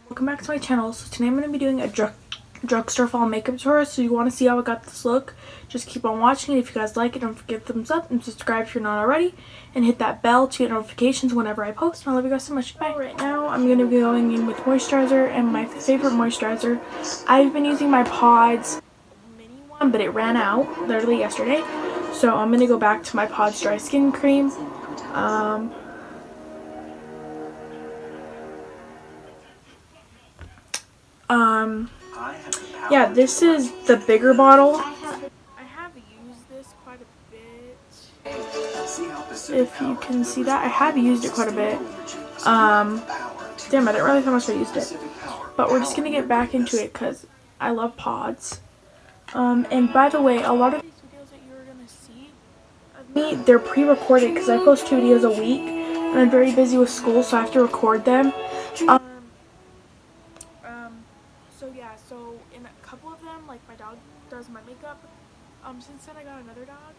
Welcome back to my channel. So today I'm going to be doing a drugstore fall makeup tour. So you want to see how I got this look, just keep on watching it. If you guys like it, don't forget to thumbs up and subscribe if you're not already, and hit that bell to get notifications whenever I post. And I love you guys so much. Bye. Right now I'm going to be going in with moisturizer, and my favorite moisturizer. I've been using my Pods mini one, but it ran out literally yesterday. So I'm going to go back to my Pods Dry Skin Cream. Yeah, this is the bigger bottle. I have used this quite a bit. If you can see that, I have used it quite a bit. Damn, I didn't realize how much I used it. But we're just gonna get back into it because I love Pods. And by the way, a lot of these videos that you're gonna see of me, they're pre-recorded because I post 2 videos a week, and I'm very busy with school, so I have to record them. So yeah, so in a couple of them, like my dog does my makeup. Since then I got another dog.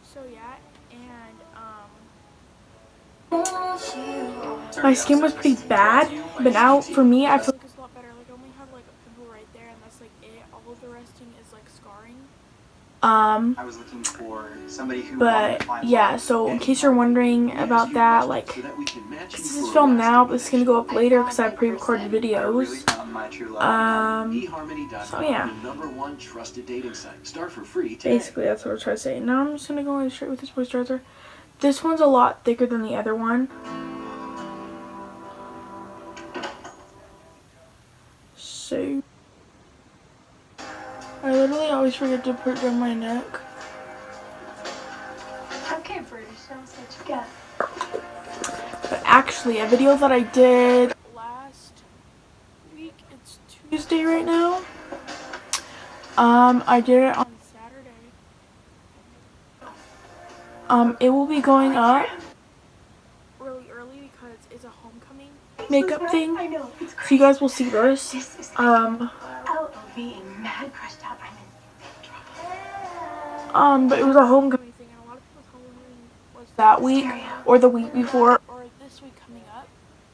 So yeah, and my skin was pretty bad, but now for me I feel like it's a lot better. Like I only have like a pimple right there, and that's like it. All of the resting is like scarring. I was looking for somebody who, but yeah, so in case you're wondering about that, like, this is filmed now, but it's gonna go up later because I have pre-recorded videos. So yeah, basically that's what we're trying to say. Now I'm just gonna go in straight with this moisturizer. This one's a lot thicker than the other one. So I literally always forget to put it on my neck. Okay, British, sounds what you got. But actually, a video that I did last week, it's Tuesday right now. I did it on Saturday. It will be going up really early because it's a homecoming makeup thing. So you guys will see this. But it was a homecoming thing, and a lot of people's homecoming was that week, or the week before, or this week coming up.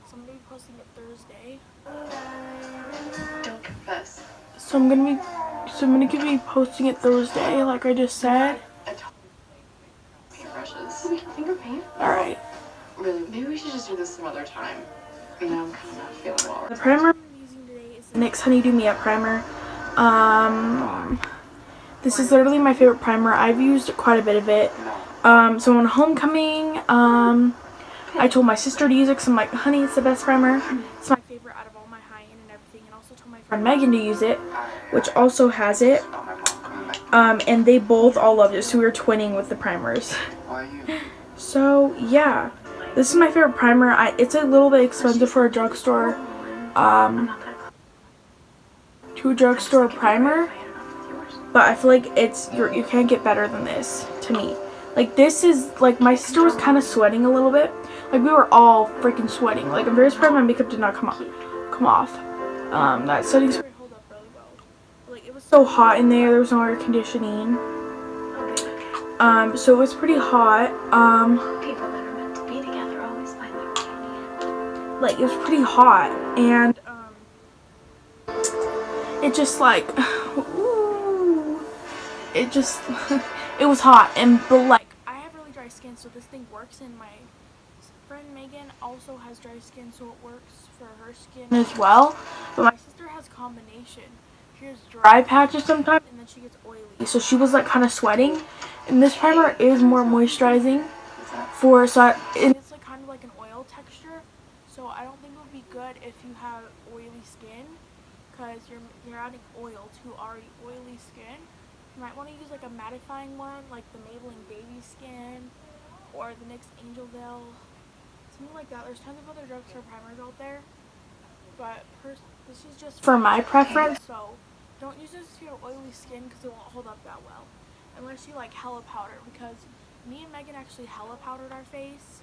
So I'm gonna be posting it Thursday. Don't confess. So I'm gonna be posting it Thursday, like I just said. Paintbrushes. We can finger paint. All right. Really, maybe we should just do this some other time. You know, I'm kind of not feeling well. The primer I'm using today is the NYX Honeydew Mia primer. This is literally my favorite primer. I've used quite a bit of it. So on homecoming, I told my sister to use it because I'm like, honey, it's the best primer. It's my favorite out of all my high-end and everything. And also told my friend Megan to use it, which also has it. And they both all loved it, so we were twinning with the primers. So yeah, this is my favorite primer. It's a little bit expensive for a drugstore, primer. But I feel like you can't get better than this, to me. Like, this is, like, my sister was kind of sweating a little bit. Like, we were all freaking sweating. Like, I'm very surprised my makeup did not come off. That setting spray held up really well. Like, it was so hot in there. There was no air conditioning. So it was pretty hot. People that are meant to be together always find their way. Like, it was pretty hot. And, it just, like... it was hot, but like, I have really dry skin, so this thing works, and my friend Megan also has dry skin, so it works for her skin as well. But my sister has combination. She has dry patches sometimes, and then she gets oily, so she was like kind of sweating. And this primer is more moisturizing and it's like kind of like an oil texture, so I don't think it would be good if you have oily skin, because you're adding oil to already oily skin. You might want to use like a mattifying one, like the Baby Skin or the NYX Angel Veil, something like that. There's tons of other drugstore primers out there, but this is just for my preference. So don't use this to your oily skin because it won't hold up that well, unless you like hella powder. Because me and Megan actually hella powdered our face,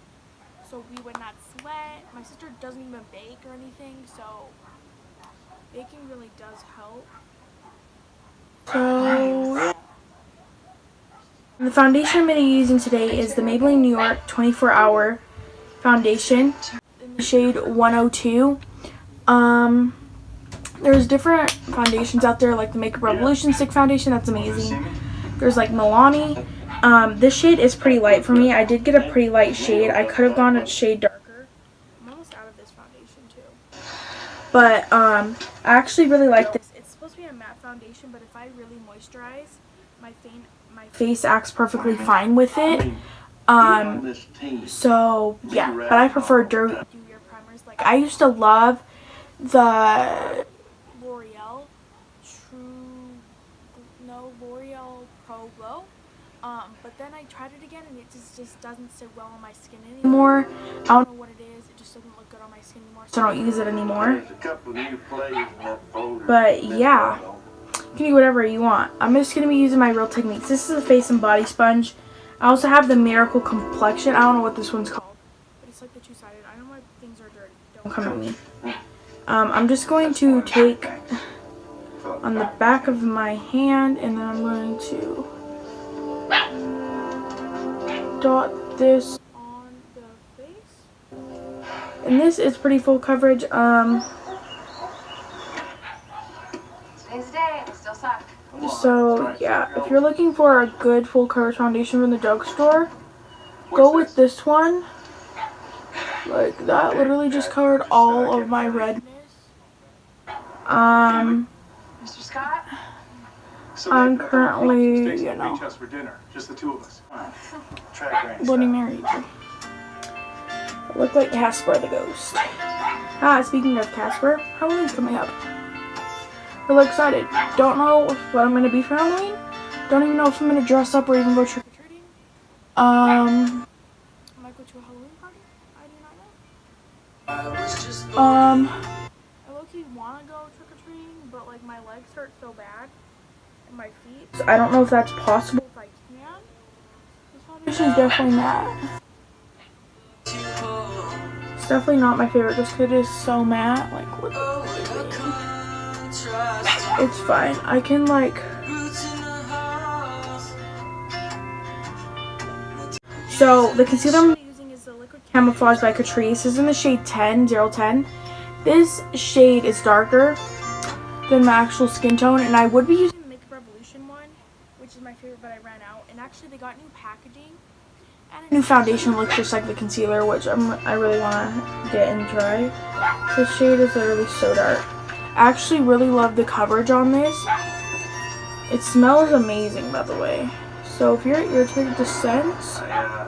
so we would not sweat. My sister doesn't even bake or anything, so baking really does help. So, the foundation I'm going to be using today is the Maybelline New York 24 Hour Foundation in the shade 102. There's different foundations out there, like the Makeup Revolution Stick Foundation. That's amazing. There's like Milani. This shade is pretty light for me. I did get a pretty light shade. I could have gone a shade darker. I'm almost out of this foundation too. But I actually really like this. It's supposed to be a matte foundation, but if I really moisturize, my face acts perfectly fine with it. So yeah, but I prefer dewier primers. Like I used to love the L'Oreal Pro Glow. But then I tried it again and it just doesn't sit well on my skin anymore. I don't know what it is. It just doesn't look good on my skin anymore, so I don't use it anymore. But yeah, you can do whatever you want. I'm just going to be using my Real Techniques. This is a face and body sponge. I also have the Miracle Complexion. I don't know what this one's called, but it's like the two-sided. I know my things are dirty. Don't come at me. I'm just going to take on the back of my hand, and then I'm going to dot this on the face. And this is pretty full coverage. So yeah, if you're looking for a good full coverage foundation from the drugstore, go with this one. Like that literally just covered all of my redness. Mr. Scott? I'm currently, you know, Bloody Mary. I look like Casper the Ghost. Speaking of Casper, Halloween's coming up. Really excited. Don't know what I'm gonna be for Halloween. Don't even know if I'm gonna dress up or even go trick or treating. I might go to a Halloween party. I do not know. I low-key wanna go trick or treating, but like my legs hurt so bad and my feet. So I don't know if that's possible if I can. This foundation is definitely matte. It's definitely not my favorite just because it is so matte. Like what the it's fine. I can like. So the concealer I'm using is the Liquid Camouflage by Catrice. This is in the shade 010. This shade is darker than my actual skin tone, and I would be using the Makeup Revolution one, which is my favorite, but I ran out. And actually, they got new packaging and a new foundation that looks just like the concealer, which I really want to get and try. This shade is literally so dark. I actually really love the coverage on this. It smells amazing, by the way. So if you're irritated to scents, I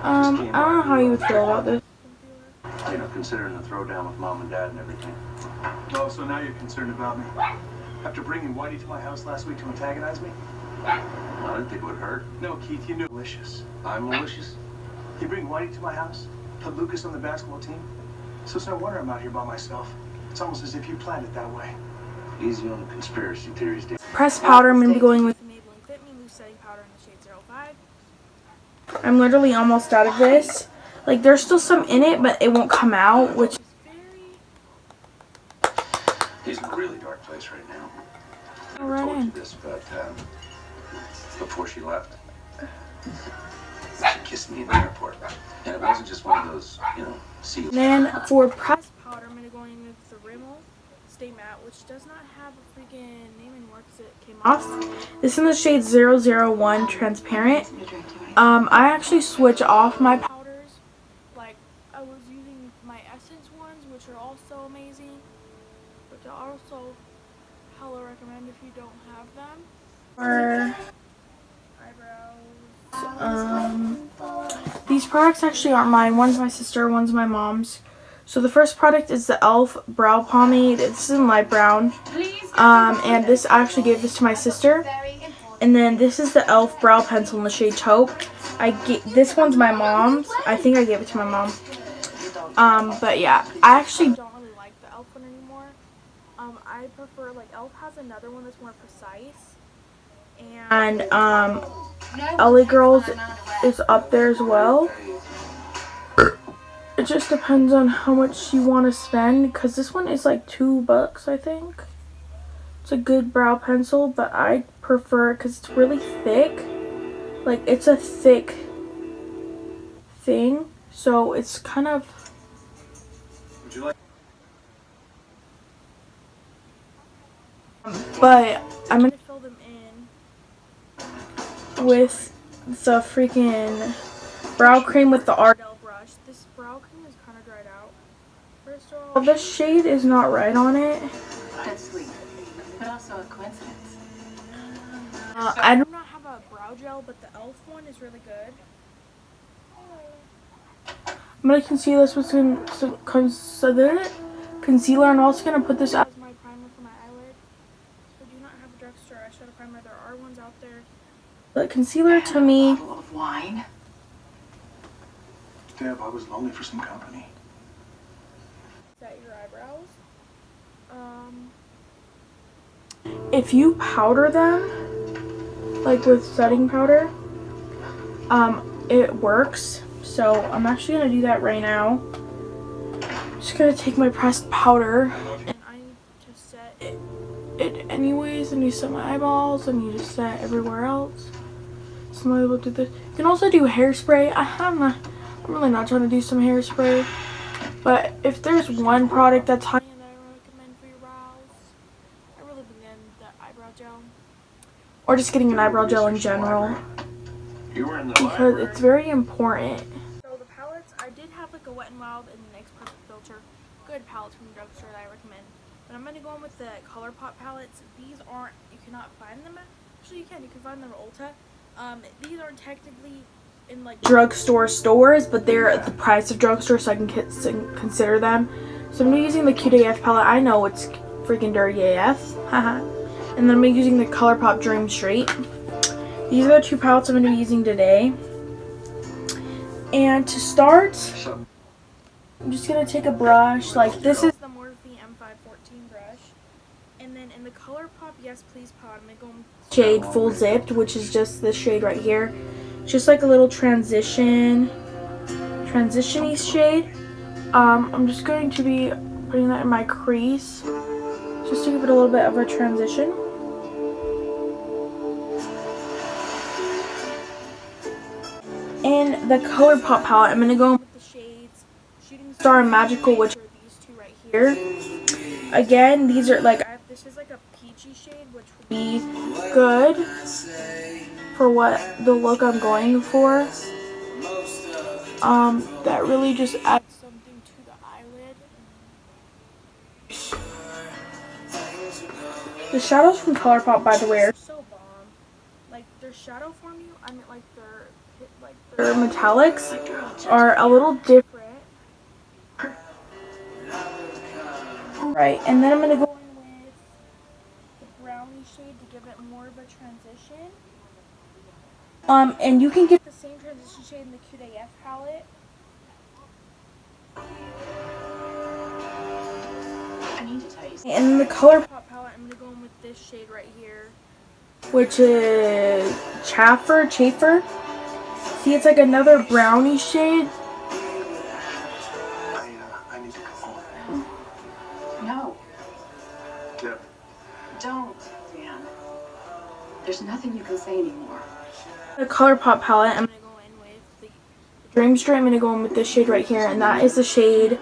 don't know how you would feel about this. You know, considering the throwdown with mom and dad and everything. Oh, so now you're concerned about me? After bringing Whitey to my house last week to antagonize me? I didn't think it would hurt. No, Keith, you knew. Malicious. I'm malicious? You bring Whitey to my house, put Lucas on the basketball team, so it's no wonder I'm out here by myself. It's almost as if you planned it that way. Easy on the conspiracy theories, Dave. Pressed powder, I'm going to be going with Maybelline Fit Me Loose Setting Powder in the shade 05. I'm literally almost out of this. Like, there's still some in it, but it won't come out, which is very... He's in a really dark place right now. Oh, right told in. you this, but before she left, she kissed me in the airport. And it wasn't just one of those, you know, seals. Then for pressed powder, I'm going to go in with the Rimmel Stay Matte, which does not have a freaking name anymore because it came off. This is in the shade 001 Transparent. I actually switch off my powders. Like, I was using my Essence ones, which are also amazing, which I also hella recommend if you don't have them. For eyebrows, these products actually aren't mine. One's my sister, one's my mom's. So the first product is the e.l.f. Brow Pomade. This is in light brown. And this I actually gave this to my sister. And then this is the e.l.f. Brow Pencil in the shade Taupe. This one's my mom's. I think I gave it to my mom. But yeah, I actually don't really like the e.l.f. one anymore. I prefer, like, e.l.f. has another one that's more precise. And LA Girls is up there as well. It just depends on how much you want to spend, because this one is like $2, I think. It's a good brow pencil, but I prefer it because it's really thick. Like, it's a thick thing, so it's kind of... Would you like... but I'm gonna fill them in with the freaking brow cream with the Ardell brush. This brow cream is kind of dried out. First of all, this shade is not right on it. That's sweet, but also a coincidence. I do not have a brow gel, but the e.l.f. one is really good. I'm gonna conceal this with concealer. I'm also gonna put this as my primer for my eyelid. I do not have a drugstore eyeshadow primer. There are ones out there. But concealer to me. A bottle of wine. Deb, I was lonely for some company. Set your eyebrows. If you powder them, like with setting powder, it works. So I'm actually gonna do that right now. Just gonna take my pressed powder and I need to set it anyways. I need to set my eyeballs. I need to set everywhere else. So I'm able to do this. You can also do hairspray. I'm really not trying to do some hairspray. But if there's one product that's high end that I recommend for your brows, I really recommend the eyebrow gel. Or just getting an eyebrow gel in general. You were in the Because it's very important. So the palettes, I did have like a Wet n Wild and the NYX Perfect Filter. Good palettes from the drugstore that I recommend. But I'm going to go in with the ColourPop palettes. These aren't, you cannot find them. Actually you can find them at Ulta. These aren't technically in like drugstore stores, but they're at the price of drugstore, so I can consider them. So I'm using the Cute AF palette. I know it's freaking dirty AF. Haha. And then I'm using the ColourPop Dream Street. These are the two palettes I'm going to be using today. And to start, I'm just going to take a brush. Like, this is the Morphe M514 brush. And then in the ColourPop Yes Please palette, I'm going to go with the shade Full Zipped, which is just this shade right here. It's just like a little transition-y shade. I'm just going to be putting that in my crease, just to give it a little bit of a transition. In the ColourPop palette, I'm going to go in with the shades Shooting Star and Magical, which are these two right here. Again, these are like, this is like a peachy shade, which would be good for what the look I'm going for. That really just adds something to the eyelid. The shadows from ColourPop, by the way, are so bomb. Like, their shadow formula, I mean, like their metallics are a little different. Right, and then I'm going to go in with the brownie shade to give it more of a transition. And you can get the same transition shade in the Cute AF palette. I need to tell you something. And in the ColourPop palette, I'm going to go in with this shade right here, which is Chafer. See, it's like another brownie shade. I need to go home. No, Deb. don't, Dan. There's nothing you can say anymore. The ColourPop palette, I'm going to go in with the Dream Street. I'm going to go in with this shade right here, and that is the shade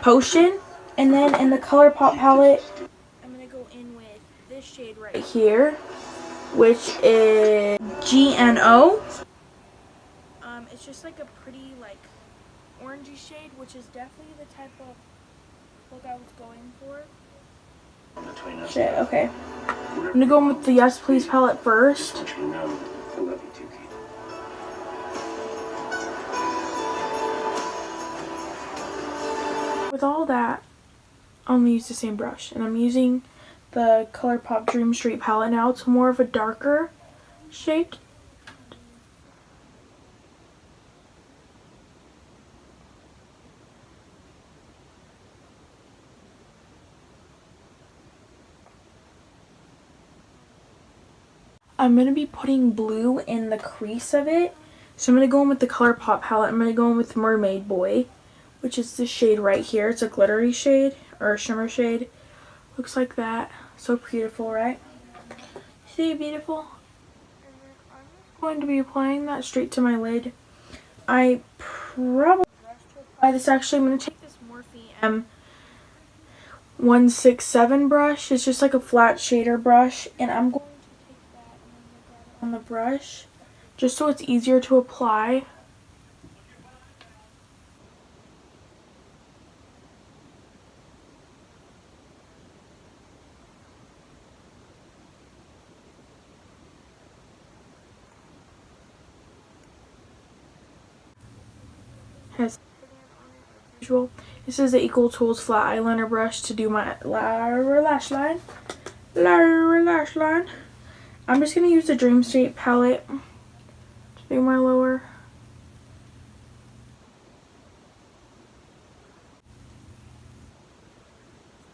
Potion. And then in the ColourPop palette, I'm going to go in with this shade right here, which is GNO. It's just like a pretty, like, orangey shade, which is definitely the type of look I was going for. Shit, okay. I'm going to go in with the Yes Please palette first. I love you too, Kate. With all that, I'm going to use the same brush. And I'm using the ColourPop Dream Street palette now. It's more of a darker shade. I'm going to be putting blue in the crease of it. So I'm going to go in with the ColourPop palette. I'm going to go in with Mermaid Boy, which is this shade right here. It's a glittery shade, or a shimmer shade. Looks like that. So beautiful, right? See, beautiful? And then I'm just going to be applying that straight to my lid. I probably brush to apply this. Actually, I'm going to take this Morphe 167 brush. It's just like a flat shader brush, and I'm going to take that and then look at it on the brush just so it's easier to apply. Has usual. This is the Equal Tools flat eyeliner brush to do my lower lash line. I'm just going to use the Dream State palette to do my lower.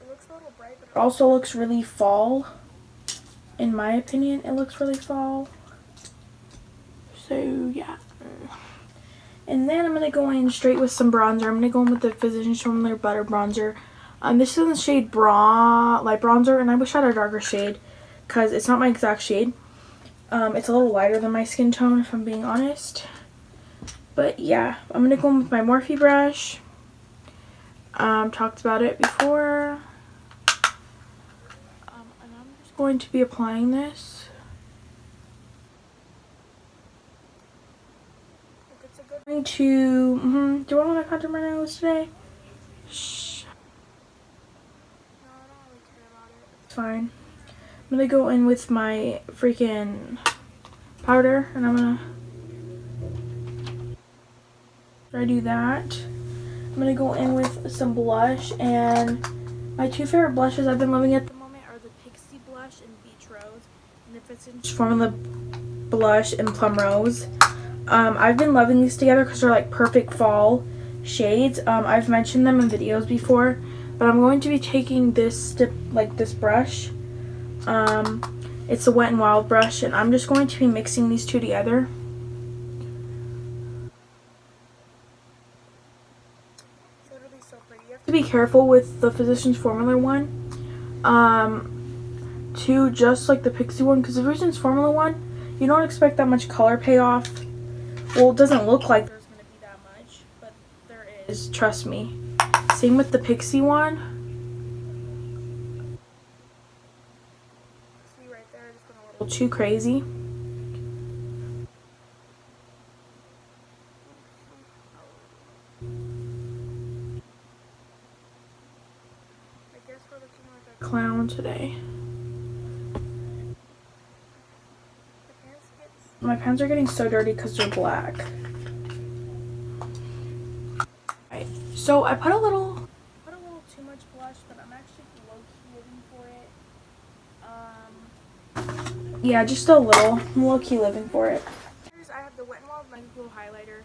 It looks a little bright, but it also looks really fall. In my opinion, it looks really fall. So, yeah. And then I'm going to go in straight with some bronzer. I'm going to go in with the Physicians Formula Butter Bronzer. This is in the shade Light Bronzer, and I wish I had a darker shade because it's not my exact shade. It's a little lighter than my skin tone, if I'm being honest. But yeah, I'm going to go in with my Morphe brush. Talked about it before. And I'm just going to be applying this. Going to do I want to contour my nose today? Shh. No, I don't really care about it. It's fine. I'm gonna go in with my freaking powder, and I'm gonna try to do that. I'm gonna go in with some blush, and my two favorite blushes I've been loving at the moment are the Pixie Blush and Beach Rose, and the Physicians Formula Blush and Plum Rose. I've been loving these together because they're like perfect fall shades. I've mentioned them in videos before, but I'm going to be taking this brush. It's a Wet n Wild brush, and I'm just going to be mixing these two together. It's literally so pretty. You have to be careful with the Physicians Formula one, to just like the Pixie one, because the Physicians Formula one, you don't expect that much color payoff. Well, it doesn't look like there's going to be that much, but there is, trust me. Same with the Pixie one. See right there, I just went a little too crazy. I guess we're looking like a clown today. My pants are getting so dirty because they're black. Right. So I put a little too much blush, but I'm actually low-key living for it. Yeah, just a little. I'm low-key living for it. I have the Wet n Wild Micro Highlighter.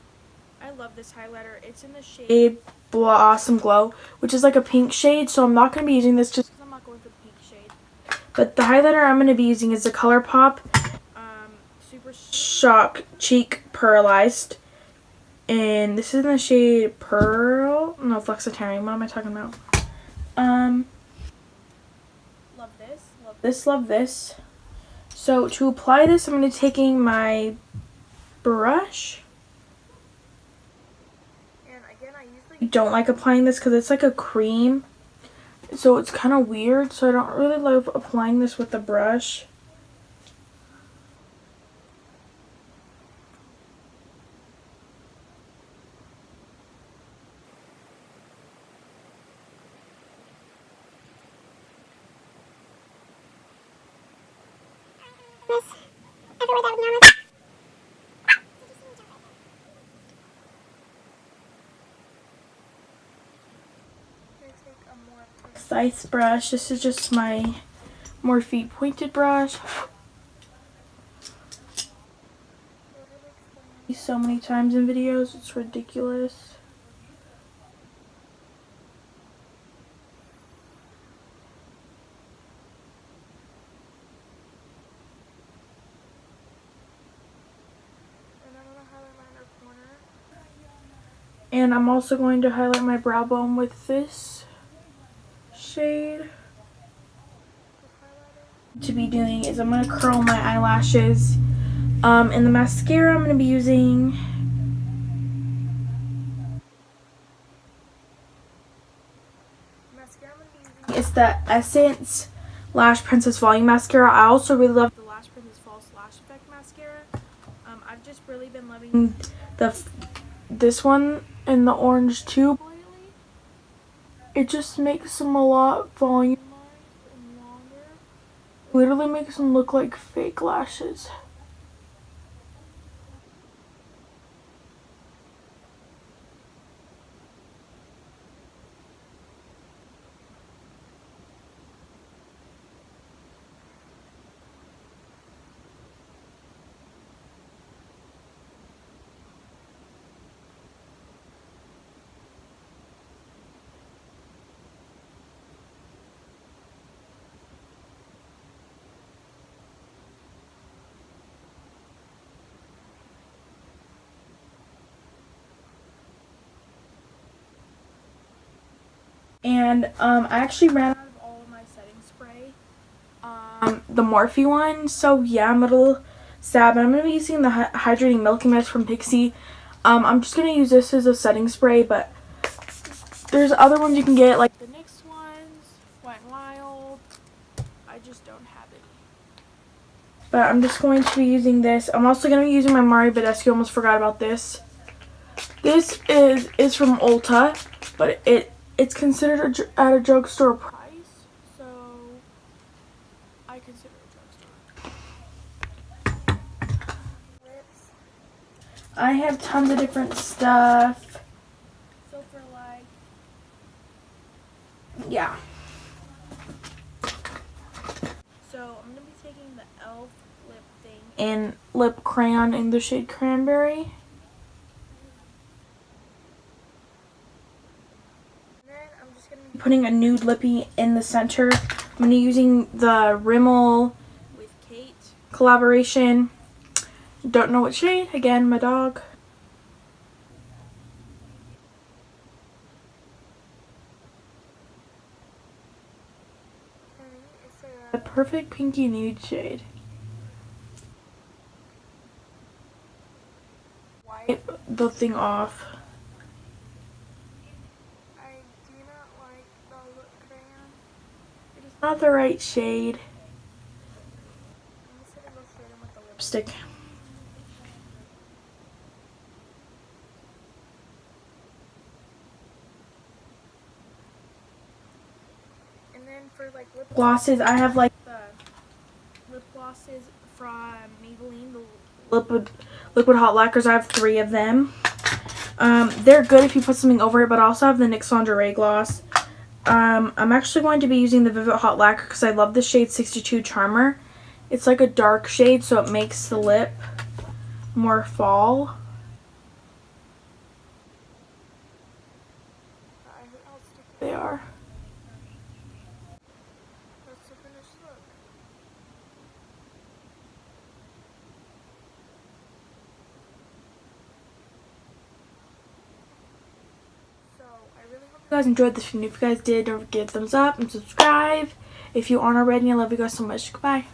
I love this highlighter. It's in the shade Blossom Glow, which is like a pink shade, so I'm not going to be using this just because I'm not going for the pink shade. But the highlighter I'm going to be using is the ColourPop Super Shock Cheek Pearlized, and this is in the shade Pearl. No, Flexitarian. What am I talking about? Love this. Love this. Love this. So to apply this, I'm going to be taking my brush. And again, I usually don't like applying this because it's like a cream, so it's kind of weird. So I don't really love applying this with the brush. Precise brush. This is just my Morphe pointed brush. So many times in videos, it's ridiculous. And I'm also going to highlight my brow bone with this shade. To be doing is I'm going to curl my eyelashes. And the mascara I'm going to be using mascara I'm going to be using is the Essence Lash Princess Volume Mascara. I also really love the Lash Princess False Lash Effect Mascara. I've just really been loving this one in the orange tube lately. It just makes them a lot volumized and longer. It literally makes them look like fake lashes. And I actually ran out of all of my setting spray, the Morphe one. So yeah, I'm a little sad, but I'm gonna be using the hydrating milky mist from Pixie. I'm just gonna use this as a setting spray, but there's other ones you can get, like the NYX ones, Wet n Wild. I just don't have it. But I'm just going to be using this. I'm also gonna be using my Mari Badescu. Almost forgot about this. This is from Ulta, but it's considered at a drugstore price, so I consider it a drugstore. Lips. I have tons of different stuff. So for like, yeah. So I'm gonna be taking the e.l.f. lip thing and lip crayon in the shade Cranberry. Putting a nude lippy in the center. I'm going to be using the Rimmel with Kate collaboration. Don't know what shade. Again, my dog. It's a perfect pinky nude shade. Wipe the thing off. Not the right shade. With the lipstick. And then for like lip glosses, I have like the lip glosses from Maybelline, the liquid hot lacquers. I have 3 of them. They're good if you put something over it, but I also have the NYX Lingerie gloss. I'm actually going to be using the Vivid Hot Lacquer because I love the shade 62 Charmer. It's like a dark shade, so it makes the lip more fall. They are. That's the finished look. So I really hope you guys enjoyed this video. If you guys did, don't forget to thumbs up and subscribe. If you aren't already, I love you guys so much. Goodbye.